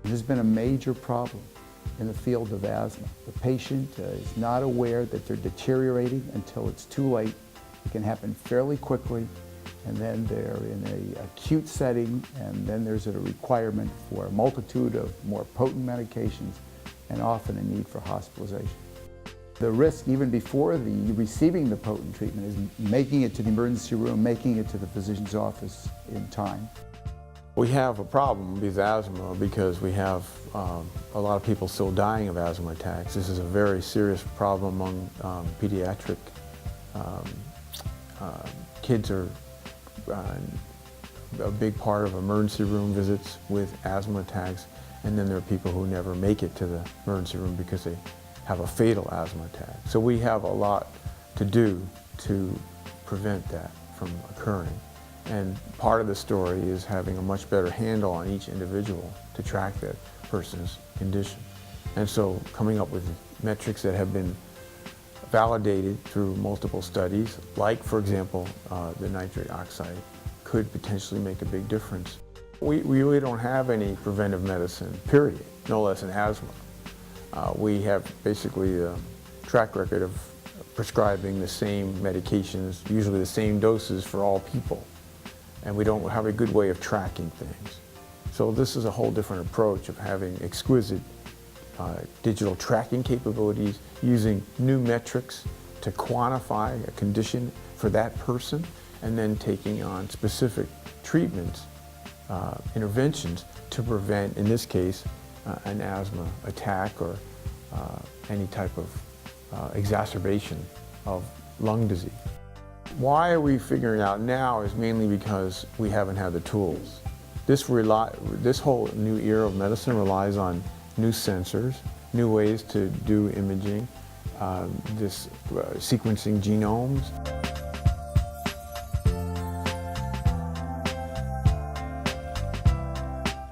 There's been a major problem in the field of asthma. The patient is not aware that they're deteriorating until it's too late. It can happen fairly quickly, and then they're in an acute setting, and then there's a requirement for a multitude of more potent medications and often a need for hospitalization. The risk, even before receiving the potent treatment, is making it to the emergency room, making it to the physician's office in time. We have a problem with asthma because we have a lot of people still dying of asthma attacks. This is a very serious problem among pediatric kids. Are a big part of emergency room visits with asthma attacks, and then there are people who never make it to the emergency room because they have a fatal asthma attack. So we have a lot to do to prevent that from occurring. And part of the story is having a much better handle on each individual to track that person's condition. And so coming up with metrics that have been validated through multiple studies, like, for example, the nitric oxide, could potentially make a big difference. We really don't have any preventive medicine, period, no less in asthma. We have basically a track record of prescribing the same medications, usually the same doses for all people. And we don't have a good way of tracking things. So this is a whole different approach of having exquisite digital tracking capabilities, using new metrics to quantify a condition for that person, and then taking on specific treatments, interventions to prevent, in this case, an asthma attack or any type of exacerbation of lung disease. Why are we figuring out now is mainly because we haven't had the tools. This whole new era of medicine relies on new sensors, new ways to do imaging, sequencing genomes.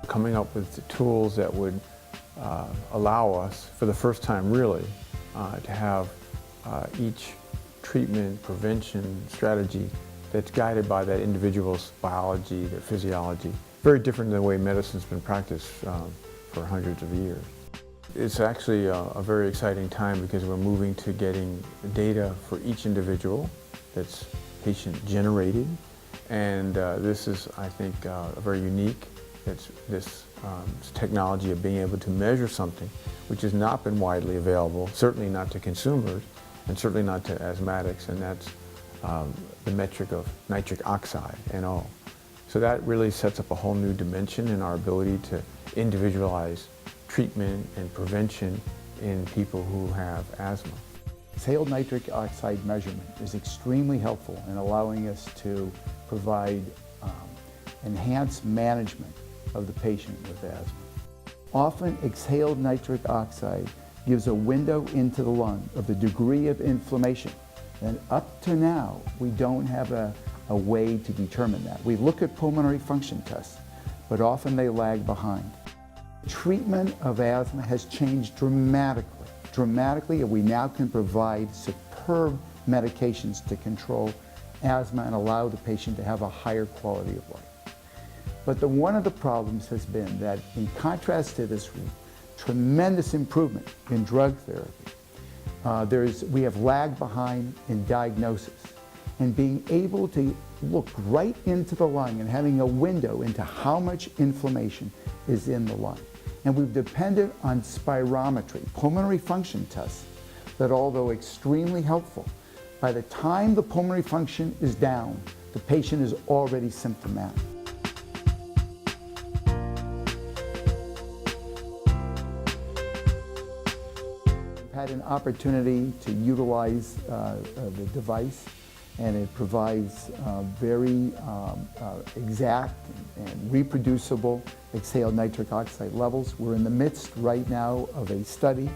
Coming up with the tools that would allow us, for the first time really, to have each treatment, prevention strategy that's guided by that individual's biology, their physiology. Very different than the way medicine's been practiced for hundreds of years. It's actually a very exciting time because we're moving to getting data for each individual that's patient-generated, and this is, I think, very unique. It's this technology of being able to measure something which has not been widely available, certainly not to consumers, and certainly not to asthmatics, and that's the metric of nitric oxide, NO. So that really sets up a whole new dimension in our ability to individualize treatment and prevention in people who have asthma. Exhaled nitric oxide measurement is extremely helpful in allowing us to provide enhanced management of the patient with asthma. Often, exhaled nitric oxide gives a window into the lung of the degree of inflammation. And up to now, we don't have a way to determine that. We look at pulmonary function tests, but often they lag behind. Treatment of asthma has changed dramatically, and we now can provide superb medications to control asthma and allow the patient to have a higher quality of life. But one of the problems has been that, in contrast to this tremendous improvement in drug therapy, we have lagged behind in diagnosis, and being able to look right into the lung and having a window into how much inflammation is in the lung. And we've depended on spirometry, pulmonary function tests, that although extremely helpful, by the time the pulmonary function is down, the patient is already symptomatic. Had an opportunity to utilize the device, and it provides very exact and reproducible exhaled nitric oxide levels. We're in the midst right now of a study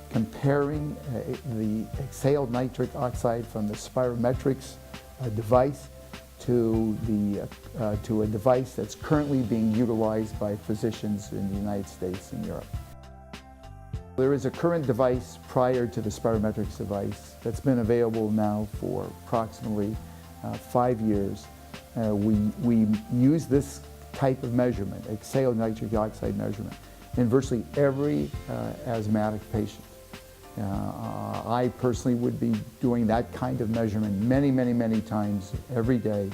comparing the exhaled nitric oxide from the Spirometrix device to a device that's currently being utilized by physicians in the United States and Europe. There is a current device prior to the Spirometrix device that's been available now for approximately 5 years. We use this type of measurement, exhaled nitric oxide measurement, in virtually every asthmatic patient. I personally would be doing that kind of measurement many times every day,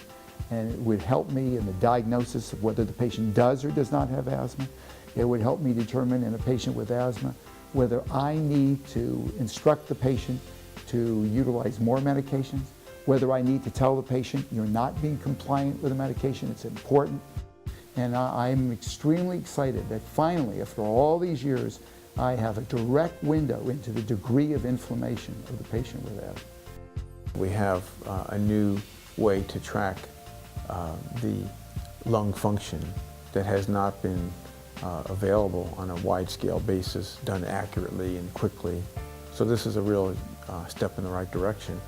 and it would help me in the diagnosis of whether the patient does or does not have asthma. It would help me determine in a patient with asthma whether I need to instruct the patient to utilize more medications, whether I need to tell the patient you're not being compliant with the medication, it's important. And I'm extremely excited that finally, after all these years, I have a direct window into the degree of inflammation of the patient with asthma. We have a new way to track the lung function that has not been available on a wide-scale basis, done accurately and quickly. So this is a real step in the right direction.